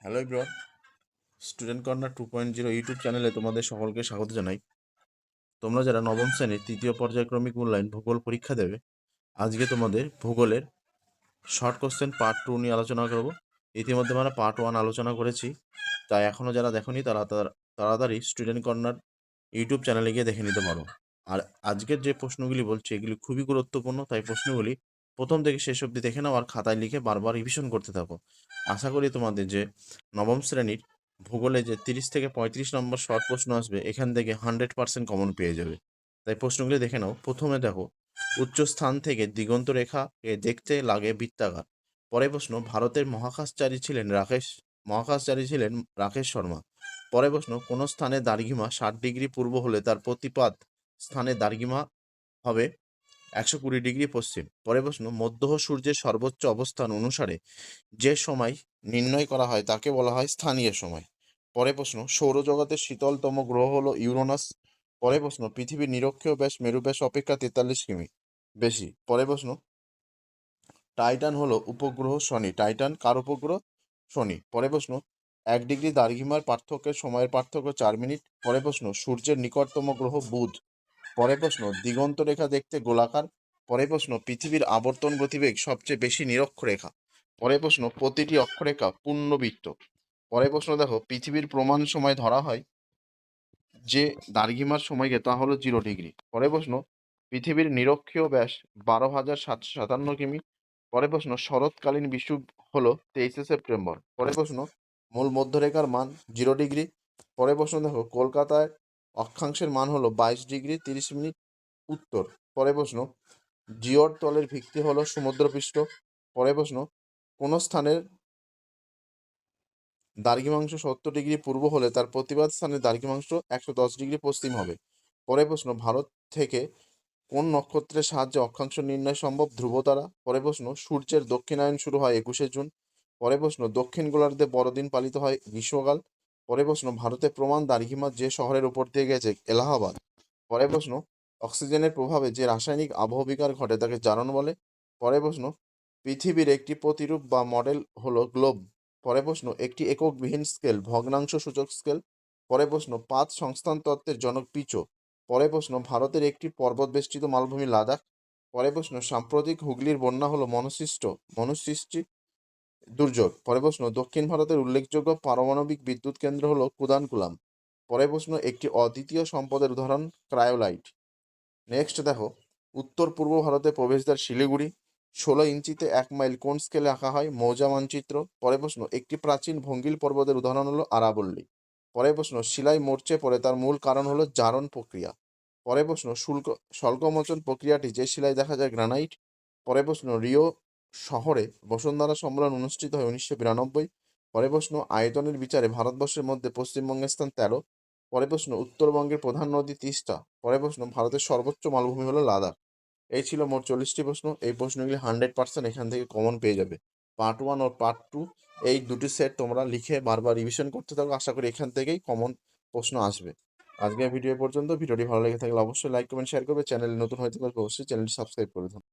Hello everyone, student corner 2.0 YouTube চ্যানেলে তোমাদের সকলকে স্বাগত জানাই। তোমরা যারা নবম শ্রেণীর তৃতীয় পর্যায়ক্রমিক মূল্যায়ন ভূগোল পরীক্ষা দেবে, আজকে তোমাদের ভূগোলের শর্ট কোশ্চেন পার্ট 2 নিয়ে আলোচনা করব। ইতিমধ্যে আমরা পার্ট 1 আলোচনা করেছি, তাই এখনও যারা দেখোনি তারা তাড়াতাড়ি স্টুডেন্ট কর্নার ইউটিউব চ্যানেলে গিয়ে দেখে নিতে পারো। আর আজকের যে প্রশ্নগুলি বলছি এগুলি খুবই গুরুত্বপূর্ণ, তাই প্রশ্নগুলি প্রথম থেকে শেষ অবধি দেখে নাও আর খাতায় লিখে বারবার রিভিশন করতে থাকো। আশা করি তোমাদের যে নবম শ্রেণীর ভূগোলে যে 30 থেকে 35 নম্বর শর্ট প্রশ্ন আসবে, এখান থেকে 100% কমন পেয়ে যাবে। তাই প্রশ্নগুলি দেখে নাও। প্রথমে দেখো, উচ্চ স্থান থেকে দিগন্ত রেখাকে দেখতে লাগে বৃত্তাকার। পরের প্রশ্ন, ভারতের মহাকাশচারী ছিলেন রাকেশ শর্মা। পরের প্রশ্ন, কোন স্থানে দ্রাঘিমা 60 ডিগ্রি পূর্ব হলে তার প্রতিপাদ স্থানে দ্রাঘিমা হবে 120 ডিগ্রি পশ্চিম। পরের প্রশ্ন, মধ্যহ সূর্যের সর্বোচ্চ অবস্থান অনুসারে যে সময় নির্ণয় করা হয় তাকে বলা হয় স্থানীয় সময়। পরের প্রশ্ন, সৌরজগতের শীতলতম গ্রহ হলো ইউরেনাস। পরের প্রশ্ন, পৃথিবীর নিরক্ষীয় ব্যাস মেরু ব্যাস অপেক্ষা 43 কিমি বেশি। পরের প্রশ্ন, টাইটান হলো উপগ্রহ শনি। টাইটান কার উপগ্রহ? শনি। পরের প্রশ্ন, 1 ডিগ্রি দ্রাঘিমার পার্থক্যের সময়ের পার্থক্য 4 মিনিট। পরের প্রশ্ন, সূর্যের নিকটতম গ্রহ বুধ। পরের প্রশ্ন, দিগন্ত রেখা দেখতে গোলাকার। পরের প্রশ্ন, পৃথিবীর আবর্তন গতিবেগ সবচেয়ে বেশি নিরক্ষরেখা। পরের প্রশ্ন, প্রতিটি অক্ষরেখা পূর্ণবৃত্ত। পরের প্রশ্ন দেখো, পৃথিবীর প্রমাণ সময় ধরা হয় যে দ্রাঘিমার সময়কে তা হলো 0 ডিগ্রি। পরের প্রশ্ন, পৃথিবীর নিরক্ষীয় ব্যাস 12,757 কিমি। পরের প্রশ্ন, শরৎকালীন বিষুব হলো 23শে সেপ্টেম্বর। পরের প্রশ্ন, মূল মধ্যরেখার মান 0 ডিগ্রি। পরের প্রশ্ন দেখো, কলকাতায় অক্ষাংশের মান হলো 22 ডিগ্রি 30 মিনিট উত্তর। পরের প্রশ্ন, জিওর তলের ভিত্তি হলো সমুদ্রপৃষ্ঠ। পরের প্রশ্ন, কোন স্থানের দ্রাঘিমাংশ 70 ডিগ্রি পূর্ব হলে তার প্রতিবাদ স্থানের দ্রাঘিমাংশ 110 ডিগ্রি পশ্চিম হবে। পরের প্রশ্ন, ভারত থেকে কোন নক্ষত্রের সাহায্যে অক্ষাংশ নির্ণয় সম্ভব? ধ্রুবতারা। পরের প্রশ্ন, সূর্যের দক্ষিণায়ন শুরু হয় 21শে জুন। পরের প্রশ্ন, দক্ষিণ গোলার্ধে বড়দিন পালিত হয় গ্রীষ্মকাল। পরের প্রশ্ন, ভারতের প্রমাণ দ্রাঘিমা যে শহরের উপর দিয়ে গেছে? এলাহাবাদ। পরের প্রশ্ন, অক্সিজেনের প্রভাবে যে রাসায়নিক আবহবিকার ঘটে তাকে জারণ বলে। পরের প্রশ্ন, পৃথিবীর একটি প্রতিরূপ বা মডেল হলো গ্লোব। পরের প্রশ্ন, একটি এককবিহীন স্কেল ভগ্নাংশ সূচক স্কেল। পরের প্রশ্ন, পাত সংস্থান তত্ত্বের জনক পিচো। পরের প্রশ্ন, ভারতের একটি পর্বত বেষ্টিত মালভূমি লাদাখ। পরের প্রশ্ন, সাম্প্রতিক হুগলির বন্যা হলো মনুসৃষ্টি দুর্যোগ। পরের প্রশ্ন, দক্ষিণ ভারতের উল্লেখযোগ্য পারমাণবিক বিদ্যুৎ কেন্দ্র হলো কুদানকুলাম। পরের প্রশ্ন, একটি অদ্বিতীয় সম্পদের উদাহরণ ক্রায়োলাইট। নেক্সট দেখো, উত্তর পূর্ব ভারতে প্রবেশদ্বার শিলিগুড়ি। 16 ইঞ্চিতে 1 মাইল কোন স্কেলে আঁকা হয়? মৌজা মানচিত্র। পরের প্রশ্ন, একটি প্রাচীন ভঙ্গিল পর্বতের উদাহরণ হলো আরাবল্লী। পরের প্রশ্ন, শিলায় মরচে পড়ে তার মূল কারণ হলো জারণ প্রক্রিয়া। পরের প্রশ্ন, স্বল্পমোচন প্রক্রিয়াটি যে শিলায় দেখা যায়? গ্রানাইট। পরের প্রশ্ন, রিও শহরে বসুন্ধরা সম্মেলন অনুষ্ঠিত হয় 1992। পরের প্রশ্ন, আয়তনের বিচারে ভারতবর্ষের মধ্যে পশ্চিমবঙ্গের স্থান 13। পরের প্রশ্ন, উত্তরবঙ্গের প্রধান নদী তিস্তা। পরের প্রশ্ন, ভারতের সর্বোচ্চ মালভূমি হলো লাদাখ। এই ছিল মোট 40টি প্রশ্ন। এই প্রশ্নগুলি 100% এখান থেকে কমন পেয়ে যাবে। পার্ট 1 ও পার্ট 2 এই দুটি সেট তোমরা লিখে বারবার রিভিশন করতে থাকো, আশা করি এখান থেকেই কমন প্রশ্ন আসবে। আজকের ভিডিও পর্যন্ত। ভিডিওটি ভালো লেগে থাকলে অবশ্যই লাইক কমেন্ট শেয়ার করবে। চ্যানেলে নতুন হয়ে থাকলে অবশ্যই চ্যানেলটি সাবস্ক্রাইব করে দেবেন।